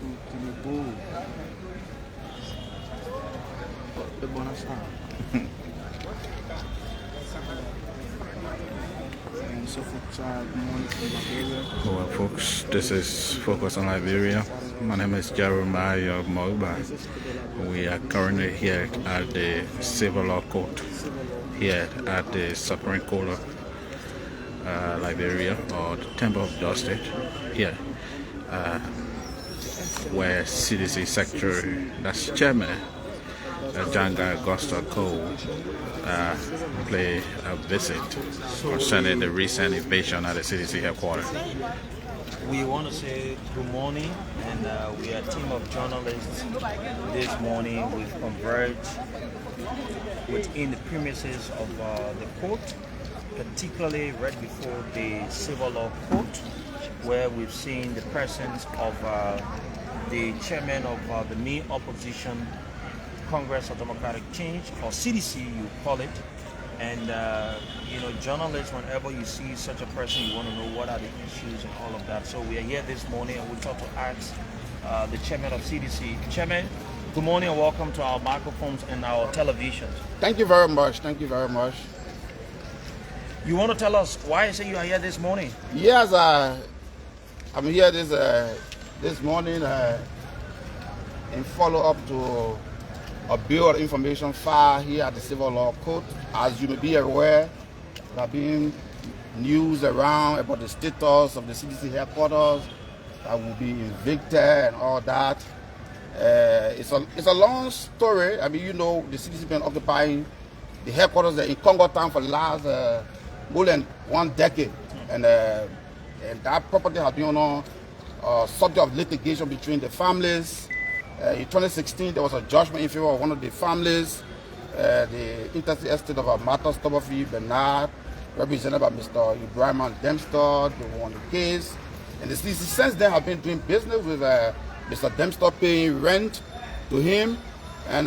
Well, folks, this is Focus on Liberia. My name is Jeremiah Mogba. We are currently here at the Civil Law Court, here at the Supreme Court of Liberia, or the Temple of Justice, here, where CDC Secretary, that's Chairman, Janga Kowo, play a visit concerning the recent eviction at the CDC headquarters. We want to say good morning, and we are a team of journalists. This morning we've converged within the premises of the court, particularly right before the Civil Law Court, where we've seen the presence of the chairman of the main opposition Congress of Democratic Change, or CDC you call it. And journalists, whenever you see such a person, you want to know what are the issues and all of that. So we are here this morning, and we thought to ask the chairman of CDC. Chairman, good morning and welcome to our microphones and our televisions. Thank you very much. Thank you very much. You want to tell us why you say you are here this morning? Yes, I'm here this morning in follow-up to a bill of information filed here at the Civil Law Court. As you may be aware, there have been news around about the status of the CDC headquarters that will be evicted and all that. It's a long story. I mean, the CDC been occupying the headquarters in Congo Town for the last more than 1 decade, and that property has been on subject of litigation between the families. In 2016, there was a judgment in favor of one of the families, the interstate estate of Martha Stubberfield Bernard, represented by Mr. Ibrahim Dempster. They won the case. And the CDC since then have been doing business with Mr. Dempster, paying rent to him. And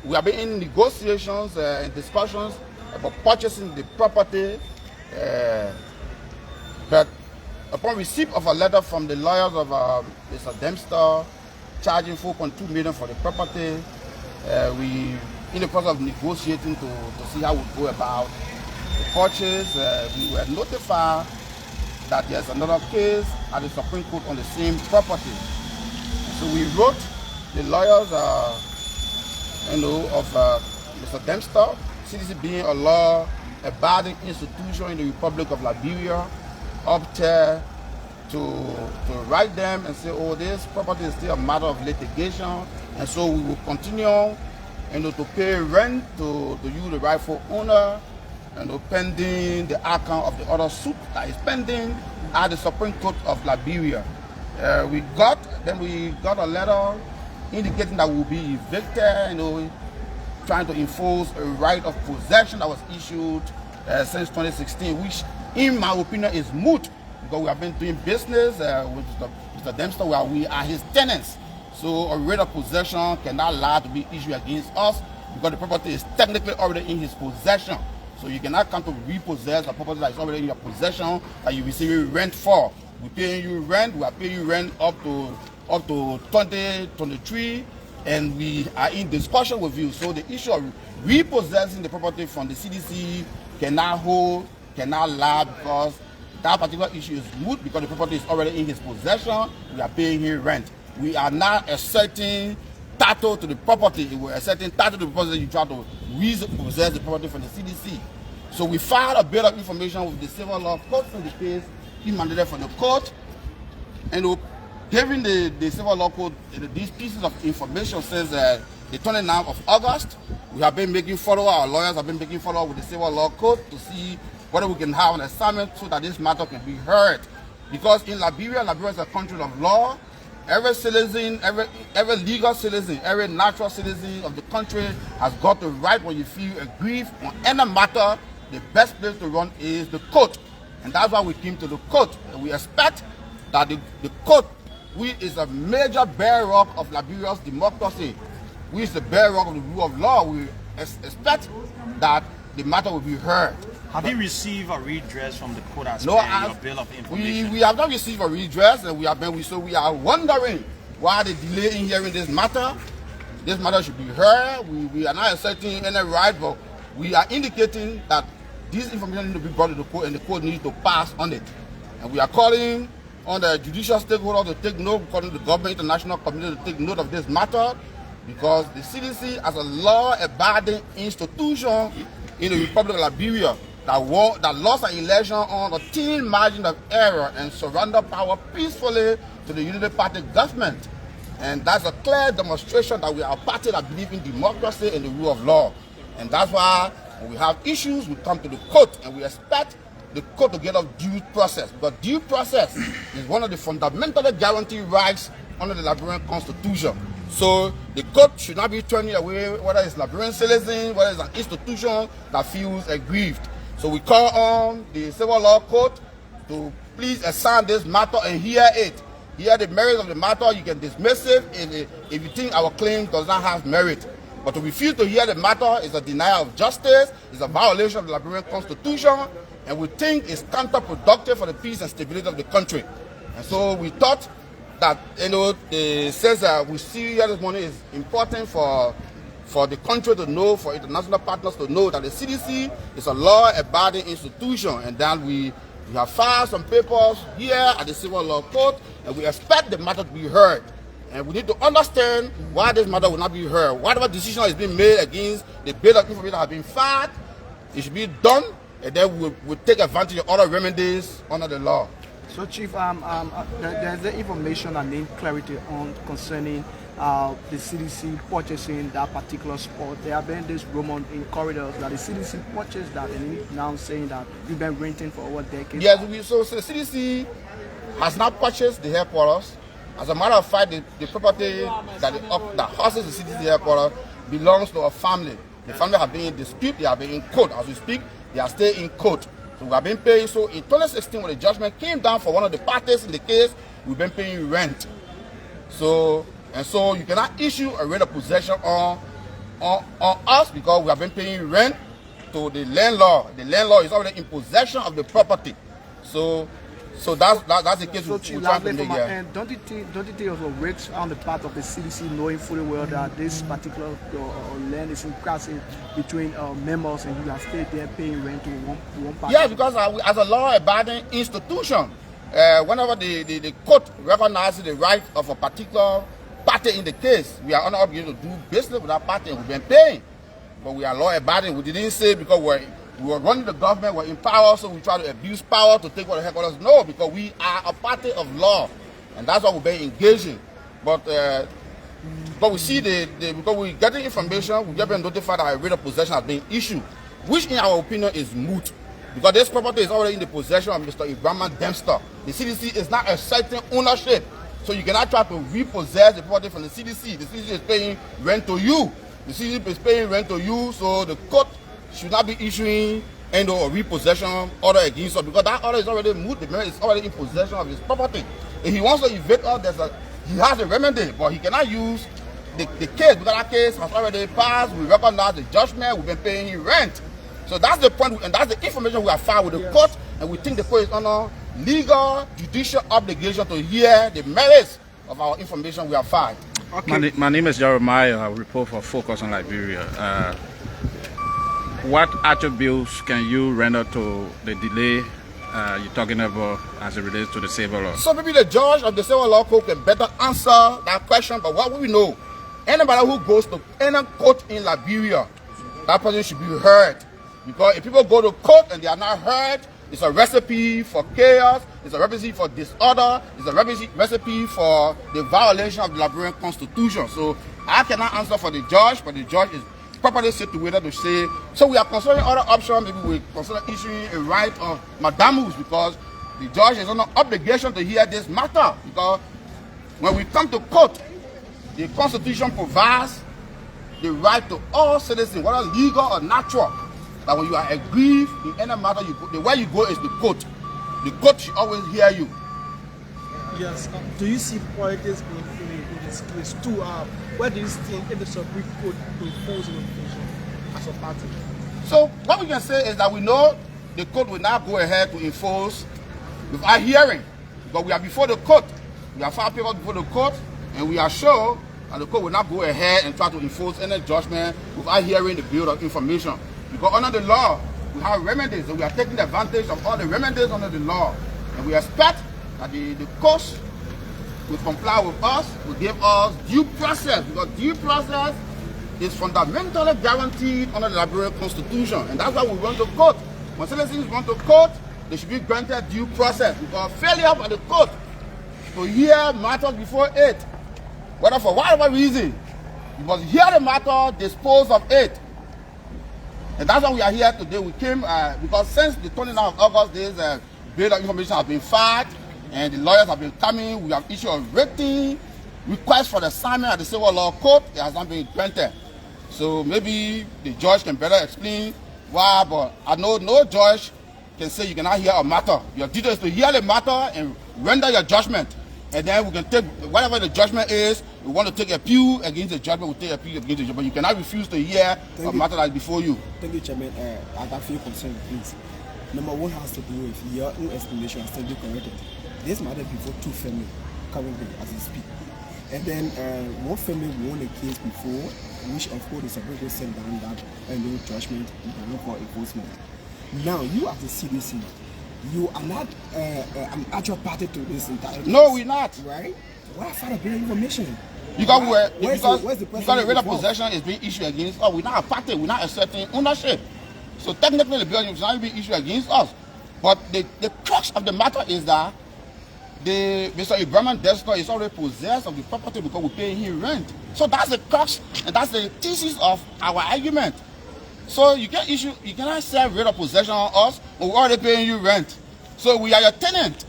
we have been in negotiations and discussions about purchasing the property. But upon receipt of a letter from the lawyers of Mr. Dempster, charging $4.2 million for the property, we in the process of negotiating to see how we go about the purchase. We were notified that there's another case at the Supreme Court on the same property. So we wrote the lawyers, of Mr. Dempster, CDC being a law-abiding institution in the Republic of Liberia, up there to write them and say, oh, this property is still a matter of litigation, and so we will continue to pay rent to you, the rightful owner, pending the outcome of the other suit that is pending at the Supreme Court of Liberia. We got a letter indicating that we'll be evicted, trying to enforce a right of possession that was issued since 2016, which in my opinion is moot, because we have been doing business with Mr. Dempster, where we are his tenants. So a right of possession cannot allow to be issued against us, because the property is technically already in his possession. So you cannot come to repossess a property that is already in your possession that you receive rent for. We paying you rent, we are paying you rent up to 2023, and we are in discussion with you. So the issue of repossessing the property from the CDC cannot lie, because that particular issue is moot, because the property is already in his possession. We are paying him rent. We are not asserting title to the property. We are asserting title to the property that you try to repossess the property from the CDC. So we filed a bill of information with the Civil Law Court in the case he mandated from the court, and giving the Civil Law Court these pieces of information since the 29th of August. We have been making follow-up, our lawyers have been making follow-up with the Civil Law Court to see whether we can have an assignment so that this matter can be heard. Because in Liberia is a country of law. Every citizen, every legal citizen, every natural citizen of the country has got the right, when you feel aggrieved on any matter, the best place to run is the court. And that's why we came to the court. And we expect that the court, which is a major bedrock of Liberia's democracy, which is the bedrock of the rule of law, we expect that the matter will be heard. Have you received a redress from the court as No, per your bill of information? we have not received a redress, and we are wondering why the delay in hearing this matter. This matter should be heard. We are not asserting any right, but we are indicating that this information needs to be brought to the court, and the court needs to pass on it. And we are calling on the judicial stakeholders to take note, according to the government, international community, to take note of this matter, because the CDC, as a law-abiding institution in the Republic of Liberia, that lost an election on a thin margin of error and surrendered power peacefully to the Unity Party government. And that's a clear demonstration that we are a party that believes in democracy and the rule of law. And that's why when we have issues, we come to the court, and we expect the court to get us due process. Because due process is one of the fundamentally guaranteed rights under the Liberian Constitution. So the court should not be turning away whether it's Liberian citizen, whether it's an institution that feels aggrieved. So we call on the civil law court to please assign this matter and hear it. Hear the merits of the matter. You can dismiss it if you think our claim does not have merit. But to refuse to hear the matter is a denial of justice, is a violation of the Liberian Constitution, and we think it's counterproductive for the peace and stability of the country. And so we thought that, the sense that we see here this morning is important for the country to know, for international partners to know that the CDC is a law-abiding institution, and then we have filed some papers here at the civil law court, and we expect the matter to be heard. And we need to understand why this matter will not be heard. Whatever decision is being made against the bill of information that has been filed, it should be done, and then we'll take advantage of other remedies under the law. So, Chief, there's the information and need clarity on concerning the CDC purchasing that particular spot. There have been this rumor in corridors that the CDC purchased that, and now saying that we've been renting for over decades. Yes, so the CDC has not purchased the headquarters. As a matter of fact, the property that houses the CDC headquarters belongs to a family. The family have been in dispute. They have been in court. As we speak, they are still in court. So we have been paying. So in 2016, when the judgment came down for one of the parties in the case, we've been paying rent. So you cannot issue a rent of possession on us, because we have been paying rent to the landlord. The landlord is already in possession of the property. So that's the case. So, Chief, lastly, from my end, don't you think of a risk on the part of the CDC knowing fully well that this particular land is in crossing between members, and you are still there paying rent to one party? Yeah, because as a law-abiding institution, whenever the court recognizes the right of a particular party in the case, we are not obligated to do business with that party, and we've been paying. But we are law-abiding. We didn't say because we were running the government, we're in power, so we try to abuse power to take what the headquarters. No, because we are a party of law, and that's why we've been engaging. But we see because we're getting information, we get been notified that a writ of possession has been issued, which in our opinion is moot, because this property is already in the possession of Mr. Ibrahim Dempster. The CDC is not asserting ownership, so you cannot try to repossess the property from the CDC. The CDC is paying rent to you. The CDC is paying rent to you, so the court should not be issuing or repossession order against us, because that order is already moved. The man is already in possession of his property. If he wants to evict us, he has a remedy, but he cannot use the case, because that case has already passed. We recognize the judgment. We've been paying him rent. So that's the point, and that's the information we have filed with the court, and we think the court is under legal, judicial obligation to hear the merits of our information we have filed. Okay. My name is Jeremiah. I report for Focus on Liberia. What attributes can you render to the delay you're talking about as it relates to the civil law? So maybe the judge of the civil law court can better answer that question. But what we know, anybody who goes to any court in Liberia, that person should be heard. Because if people go to court and they are not heard, it's a recipe for chaos, it's a recipe for disorder, it's a recipe for the violation of the Liberian Constitution. So I cannot answer for the judge, but the judge is properly situated to say. So we are considering other options. Maybe we consider issuing a right of mandamus, because the judge is under obligation to hear this matter. Because when we come to court, the Constitution provides the right to all citizens, whether legal or natural, that when you are aggrieved in any matter, the way you go is the court. The court should always hear you. Yes. Do you see politics being played in this case too? Where do you think if the Supreme Court imposes an opposition as a party? So what we can say is that we know the court will now go ahead to enforce without hearing, because we are before the court. We have filed papers before the court, and we are sure that the court will not go ahead and try to enforce any judgment without hearing the bill of information. Because under the law, we have remedies, and we are taking advantage of all the remedies under the law. And we expect that the courts will comply with us, will give us due process, because due process is fundamentally guaranteed under the Liberian Constitution. And that's why we run to court. When citizens run to court, they should be granted due process, because failure by the court to hear matters before it, whether for whatever reason, you must hear the matter, dispose of it. And that's why we are here today. We came because since the 29th of August, this bill of information has been filed, and the lawyers have been coming. We have issued a written request for the assignment at the Civil Law Court. It has not been granted. So maybe the judge can better explain why, but I know no judge can say you cannot hear a matter. Your duty is to hear the matter and render your judgment. And then we can take whatever the judgment is. We want to take appeal against the judgment, we take appeal against the judgment. You cannot refuse to hear a matter that is before you. Thank you, Chairman. I got a few concerns, please. Number one has to do with your own explanation has to be corrected. This matter before two families currently as we speak. And then one family won a case before, which of course the Supreme Court sent down that no judgment for enforcement. Now you as the CDC, you are not an actual party to this entire case. No, we're not. Right? Why find a better information? Because the rate of possession is being issued against us. We're not a party, we're not accepting ownership. So technically the bill is not being issued against us. But the crux of the matter is that Mr. Ibrahim Destor is already possessed of the property because we're paying him rent. So that's the crux and that's the thesis of our argument. So you cannot say rate of possession on us when we're already paying you rent. So we are your tenant.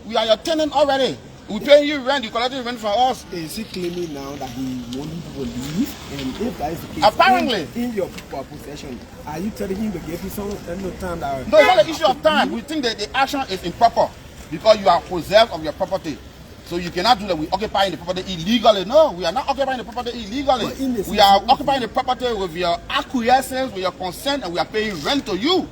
We are your tenant already. We're paying you rent, you're collecting rent from us. Is he claiming now that he won't people leave? And if that is the case, apparently, in your possession, are you telling him to give you some time that... No, it's not an issue of time. We think that the action is improper because you are possessed of your property. So you cannot do that. We occupying the property illegally. No, we are not occupying the property illegally. We are occupying the property with your acquiescence, with your consent, and we are paying rent to you.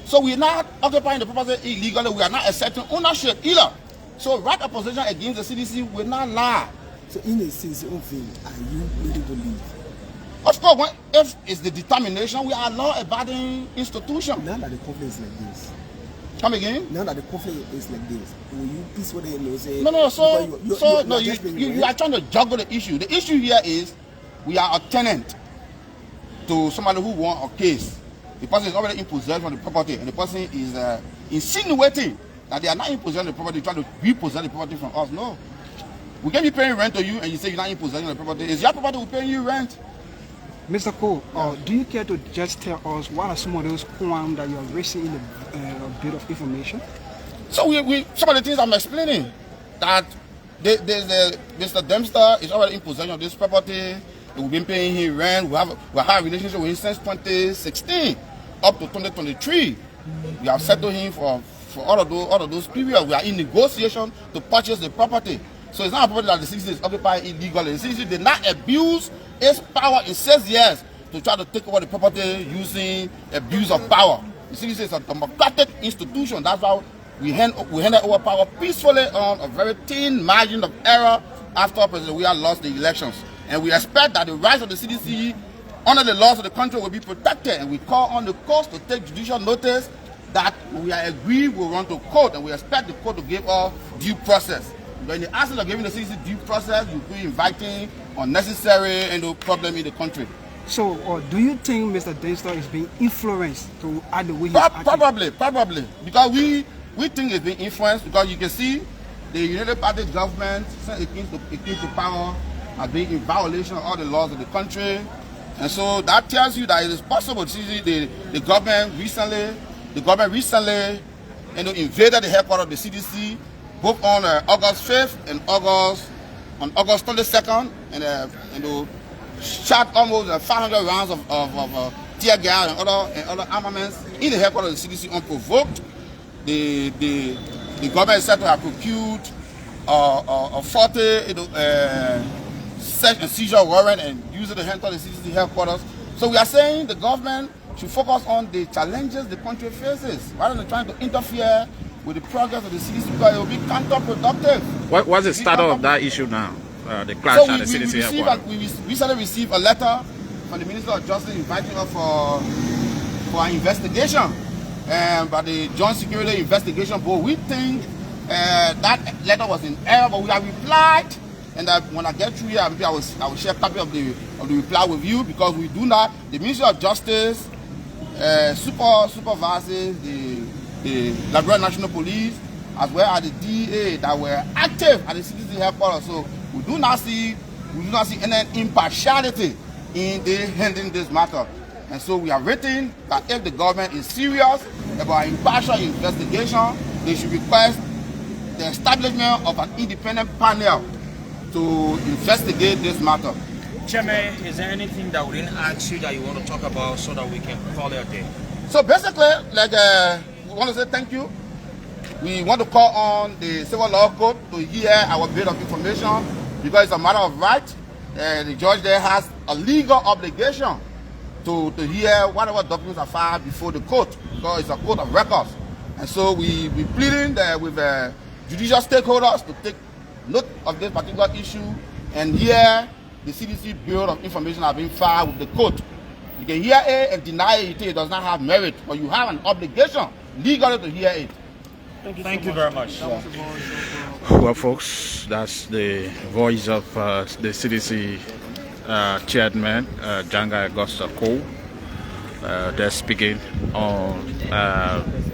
So we are not occupying the property illegally. We are not accepting ownership either. So right of possession against the CDC will not lie. So in a sense, are you willing to leave? Of course, if it's the determination, we are a law-abiding institution. Now that the conflict is like this. Come again? Now that the conflict is like this, will you peacefully say... No, you are trying to juggle the issue. The issue here is we are a tenant to somebody who won a case. The person is already in possession of the property, and the person is insinuating that they are not in possession of the property, trying to repossess the property from us. No. We can be paying rent to you, and you say you're not in possession of the property. It's your property, we're paying you rent. Mr. Kowo, do you care to just tell us what are some of those points that you are raising in the bit of information? So some of the things I'm explaining, that Mr. Dempster is already in possession of this property. We've been paying him rent. We have a relationship with him since 2016 up to 2023. We have settled him for all of those periods. We are in negotiation to purchase the property. So it's not a property that the CDC is occupying illegally. The CDC did not abuse its power in 6 years to try to take over the property using abuse of power. The CDC is a democratic institution. That's why we handed over power peacefully on a very thin margin of error after President Weah lost the elections. And we expect that the rights of the CDC under the laws of the country will be protected. And we call on the courts to take judicial notice that we are agreed we'll run to court, and we expect the court to give us due process. But in the absence of giving the CDC due process, you'll be inviting unnecessary problem in the country. So, do you think Mr. Dempster is being influenced to add the way he's Probably. Because we think it's being influenced, because you can see the United Party government, since it came to power, has been in violation of all the laws of the country. And so that tells you that it is possible. See, the government recently invaded the headquarters of the CDC, both on August 5th and on August 22nd, and shot almost 500 rounds of tear gas and other armaments in the headquarters of the CDC unprovoked. The government is said to have procured a 40 search and seizure warrant and used it to enter the CDC headquarters. So we are saying the government should focus on the challenges the country faces rather than trying to interfere with the progress of the CDC, because it will be counterproductive. What's the status of that issue now? The clash at the CDC headquarters? We recently received a letter from the Minister of Justice inviting us for an investigation by the Joint Security Investigation Board. We think that letter was in error, but we have replied, and when I get through here, maybe I will share a copy of the reply with you, because we do not. The Ministry of Justice supervises the Liberia National Police as well as the DEA that were active at the CDC headquarters. So we do not see any impartiality in the handling this matter. And so we have written that if the government is serious about impartial investigation, they should request the establishment of an independent panel to investigate this matter. Chairman, is there anything that we didn't ask you that you want to talk about so that we can call it a day? So basically, we want to say thank you. We want to call on the Civil Law Court to hear our bit of information, because it's a matter of right. The judge there has a legal obligation to hear whatever documents are filed before the court, because it's a court of records. And so we pleading with judicial stakeholders to take note of this particular issue and hear the CDC Bureau of Information have been filed with the court. You can hear it and deny it, it does not have merit, but you have an obligation legally to hear it. Thank you very much. Well, folks, that's the voice of the CDC chairman, Janga Kowo. They're speaking on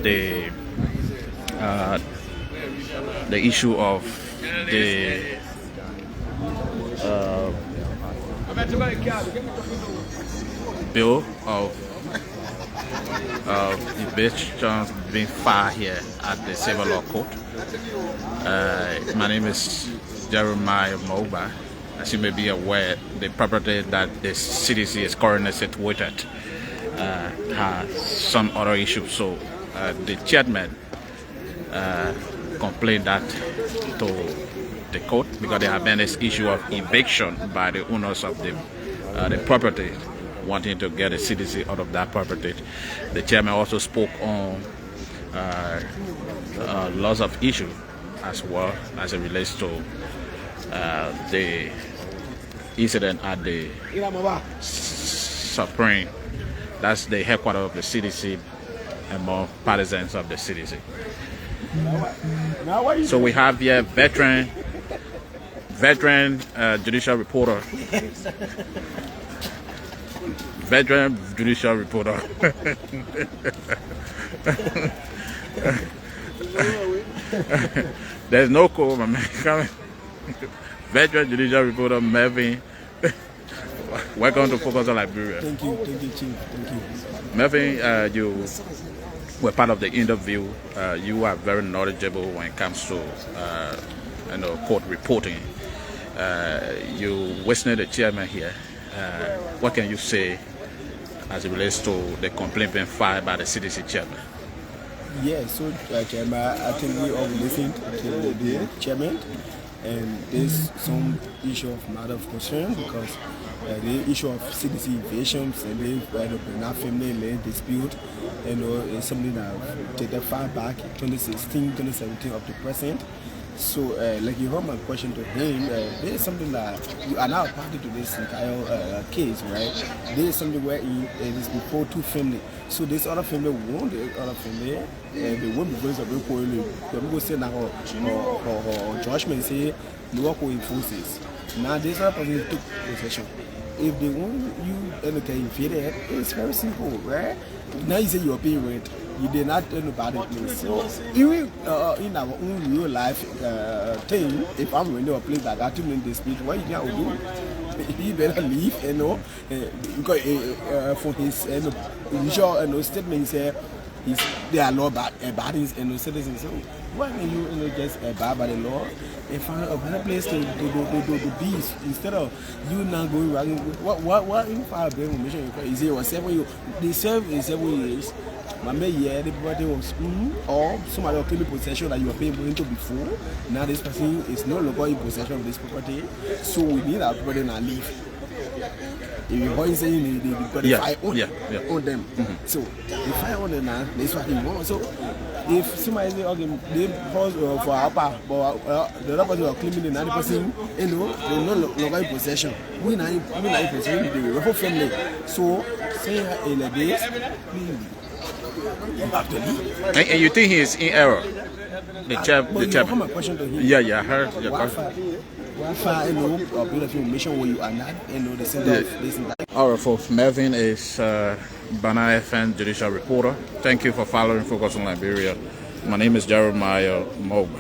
the issue of the bill of eviction being filed here at the Civil Law Court. My name is Jeremiah Moba. As you may be aware, the property that the CDC is currently situated has some other issues. So the chairman complained that to the court because there have been this issue of eviction by the owners of the property, wanting to get the CDC out of that property. The chairman also spoke on lots of issues as well as it relates to the incident at the Supreme, that's the headquarters of the CDC, and more partisans of the CDC. So we have here veteran judicial reporter. Veteran judicial reporter. There's no call, my man. Veteran judicial reporter Melvin. Welcome to Focus on Liberia. Thank you, Chief. Thank you. Melvin, you were part of the interview. You are very knowledgeable when it comes to court reporting. You witnessed the chairman here. What can you say as it relates to the complaint being filed by the CDC chairman? Yeah, so Chairman, I think we all listened to the chairman, and there's some issue of matter of concern because the issue of CDC evasions and the family land dispute, is something that dated far back in 2016, 2017 up to present. So, like you heard my question to him, there is something that you are now party to this entire case, right? There is something where it is before two families. So this other family won the other family, they won't be going to be poorly. People say now, or judgment say, local enforces. Now this other person took possession. If they want you anything inferior, it's very simple, right? Now you say you're paying rent. You did not tell nobody place. So even in our own real life thing, if I'm renting a place like that, 2 minutes dispute, what you can do? He better leave, because for his initial statement, he said there are law bodies and citizens. So why can you just abide by the law and find a better place to be instead of you now going around? What if I have information? He said, well, 7 years. They serve in 7 years. My yeah, the property was or somebody will claim possession that you were paying into before. Now this person is no longer in possession of this property, so we need our property and leave. If you boys saying they got Yeah, the fire on, yeah. on them. So the fire on them now, that's what he wants. So if somebody say okay, they pause for upper, but the other person are claiming the 90%, you know, they no longer in possession. We not in possession, the whole family. So say in a day, And you think he is in error? The chairman. My question to him. Yeah, I heard your question. You know, a bit of information where you are not, you know, the center of this and that. All right, folks. Melvin is Bana FM judicial reporter. Thank you for following Focus on Liberia. My name is Jeremiah Moba.